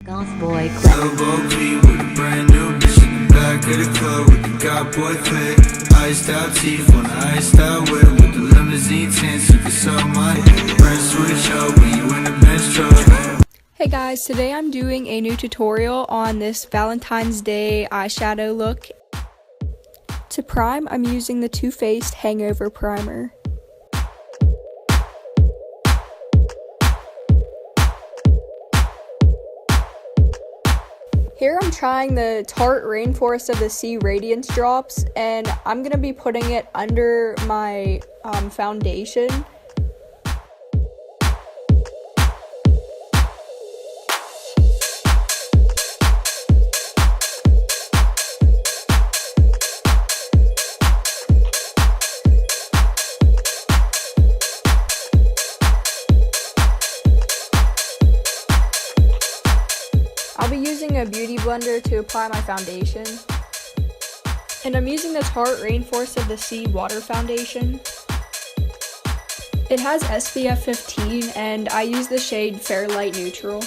Golf boy, Elbow P with a brand new bitch in the back of the club with the God boy clip. Iced out teeth on the iced out whip with the limousine tints. You can suck my head. Press switch up when you in the bench truck. Hey guys, today I'm doing a new tutorial on this Valentine's Day eyeshadow look. To prime, I'm using the Too Faced Hangover Primer. Here I'm trying the Tarte Rainforest of the Sea Radiance Drops, and I'm going to be putting it under my foundation. I'll be using a beauty blender to apply my foundation. And I'm using the Tarte Rainforest of the Sea Water Foundation. It has SPF 15 and I use the shade Fair Light Neutral.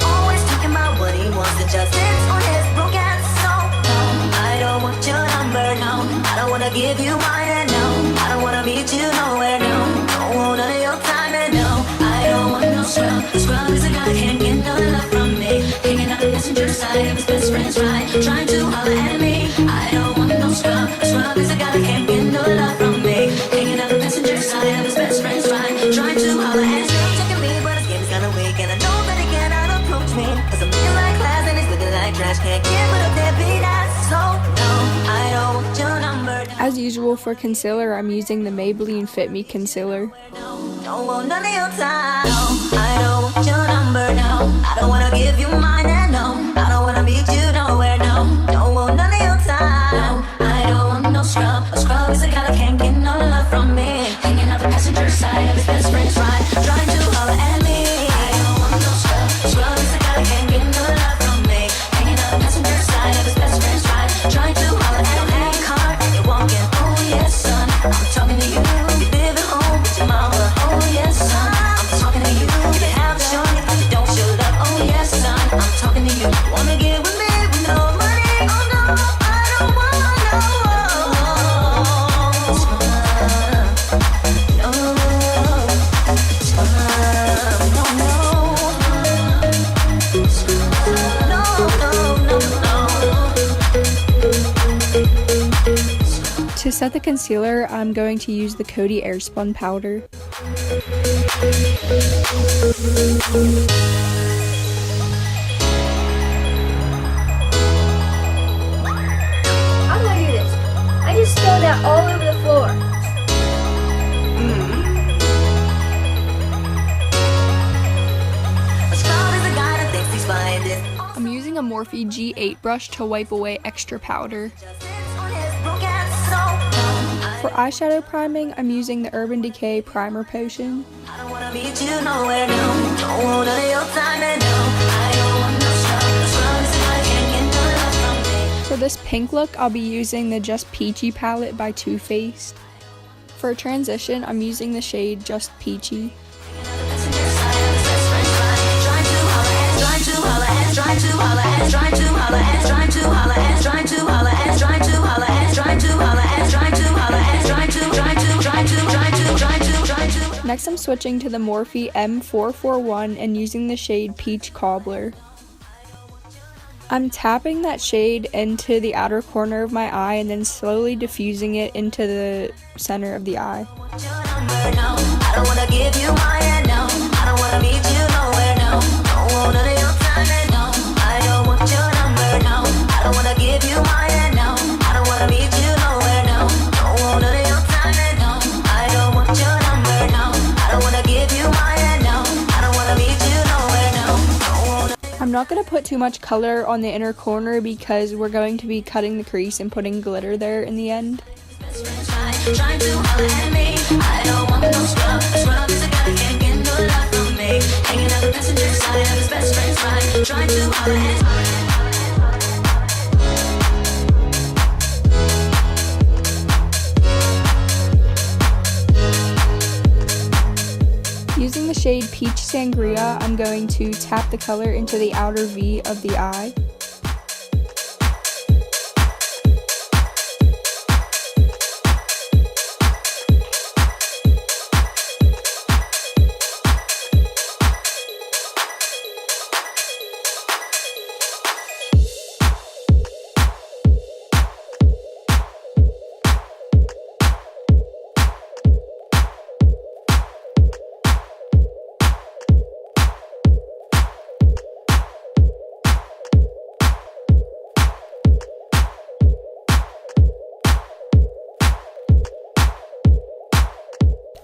always talking about what he wants to just dance on his broke ass. So no, I don't want your number, no. I don't wanna give you mine, and no, I don't wanna meet you nowhere, no. Don't want none of your time, and no, I don't want no scrub. A scrub is a guy that can't get no love from me. Hanging out the passenger side of his best friend's ride, trying to holler at me. I don't want no scrub. A scrub is a guy that can't get no love from me. Hanging out the passenger side of his best friend's ride, trying to holler at me. Checking me, but his game is kinda weak, and I know that he cannot approach me. Cause I'm looking like class and he's looking like trash. Can't get rid of that beat ass. So no, I don't want your number. As usual for concealer, I'm using the Maybelline Fit Me Concealer. No, don't want none of your time. No, I don't want your number. No, I don't wanna give you mine. And no, I don't wanna meet you nowhere. No, don't want none of your time. No, I don't want no scrub. A scrub is a guy that can't get no love from me. Hanging out the passenger side of his best friend's ride, trying to holler at me. I don't want no scrub. A scrub is a guy that can't get no love from me. Hanging out the passenger side of his best friend's ride, trying to holler at me. Car and you're walking, oh yes son, I'm talking to you. You live at home with your mama, oh yes son, I'm talking to you. You have a shorty, but you don't show love, oh yes son, I'm talking to you. Wanna get with me with no money, oh no, I don't want no. To set the concealer, I'm going to use the Coty Airspun powder. How do I do this? I just spilled that all over the floor. I'm using a Morphe G8 brush to wipe away extra powder. For eyeshadow priming, I'm using the Urban Decay Primer Potion. I don't wanna meet you nowhere, no. Don't want none of your time, and no, I don't want no scrub. For this pink look, I'll be using the Just Peachy palette by Too Faced. For transition, I'm using the shade Just Peachy. Next, I'm switching to the Morphe M441 and using the shade Peach Cobbler. I'm tapping that shade into the outer corner of my eye and then slowly diffusing it into the center of the eye. I don't wanna give you mine, no. I don't wanna meet you nowhere, no. Don't want none of your time, no. I don't want your number, no. I don't wanna give you mine, no. I don't wanna meet you nowhere, no. Don't want none of your time, no. I don't want your number, no. I don't wanna give you mine, no. I don't wanna meet you nowhere, no. I'm not going to put too much color on the inner corner because we're going to be cutting the crease and putting glitter there in the end. Trying to holler at me. I don't want want no scrub. A scrub is a guy that can't get no love from me. Hanging out the passenger side of his best friend's ride. Trying to holler his Using the shade Peach Sangria, I'm going to tap the color into the outer V of the eye.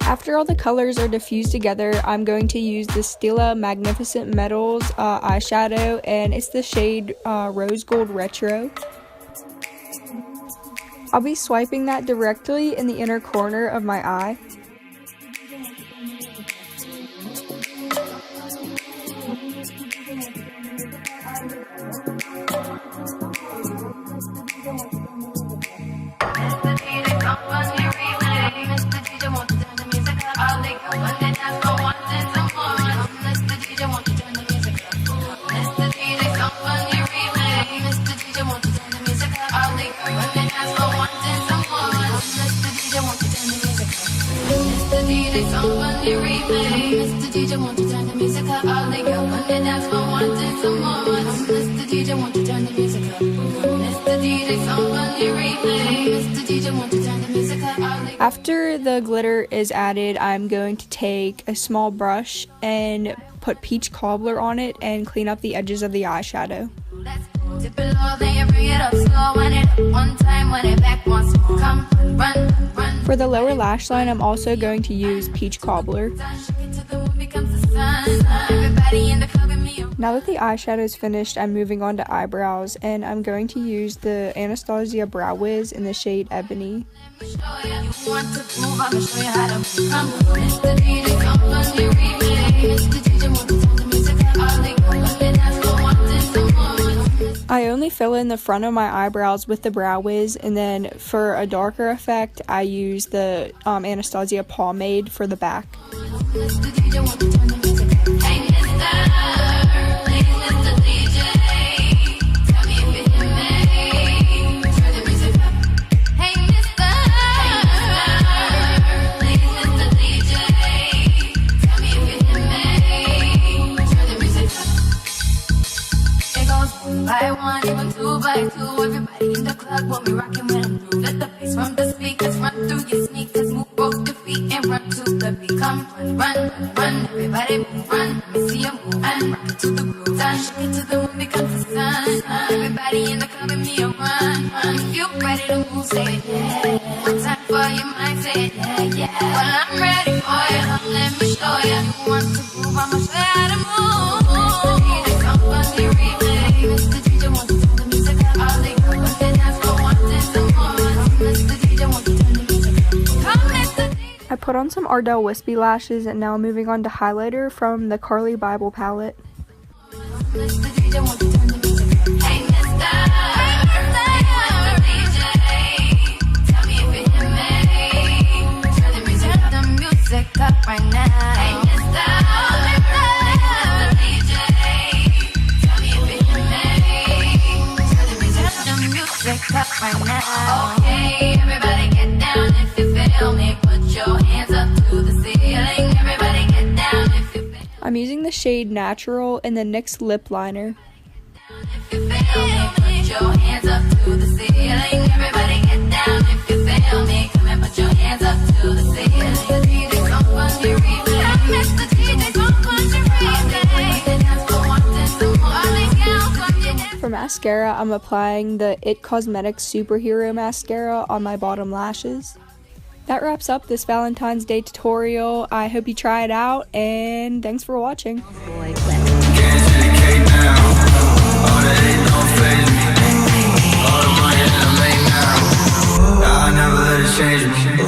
After all the colors are diffused together, I'm going to use the Stila Magnificent Metals eyeshadow, and it's the shade Rose Gold Retro. I'll be swiping that directly in the inner corner of my eye. Mr. DJ, won't you turn the music up? All they go on the dance floor wanting some more. Mr. DJ, won't you turn the music up? Mr. DJ, somebody replay. Mr. DJ, won't you turn the music up? After the glitter is added, I'm going to take a small brush and put peach cobbler on it and clean up the edges of the eyeshadow. Dip it low, then you bring it up slow. Wind it up one time, wind it back once more. Come, run, run. For the lower lash line, I'm also going to use peach cobbler. Now that the eyeshadow is finished, I'm moving on to eyebrows, and I'm going to use the Anastasia Brow Wiz in the shade Ebony. I only fill in the front of my eyebrows with the Brow Wiz, and then for a darker effect, I use the Anastasia pomade for the back. By one, even two by two, everybody in the club when we rockin' when I'm through. Let the bass from the speakers run through your sneakers, move both your feet and run to the beat. Come run, run, run, everybody move, run. Let me see you move and rock it to the groove. Time shake it to the moon becomes the sun. Everybody in the club give me a run, run. If you ready to move, say it, yeah. One time for your mind, say it, yeah, yeah. Well, I'm ready for you, let me show you. If you want to move, I'ma show you how to move. Mr. DJ, come on the replay. Mr. DJ, won't you turn the music up? All they go on the dance floor wanting some more. Mr. DJ, won't you turn the music up? Come, Mr. DJ. I put on some Ardell Wispy lashes, and now moving on to highlighter from the Carly Bible palette. Mr. DJ, won't you turn the music up? Hey, Mr. DJ, tell me if you hear me. Turn the music up right now. Hey, Mr. DJ, tell me if you hear me. Turn the music up right now. Okay, everybody get down if you feel me. Put your hands up to the ceiling. Everybody get down if you feel me. I'm using the shade Natural in the NYX lip liner. If you feel me, put your hands up to the ceiling. Everybody get down if you feel me. Come and put your hands up to the ceiling. Mr. DJ, come on your replay. Mr. DJ, come on your replay. For mascara, I'm applying the It Cosmetics Superhero Mascara on my bottom lashes. That wraps up this Valentine's Day tutorial. I hope you try it out, and thanks for watching. I never let it change me.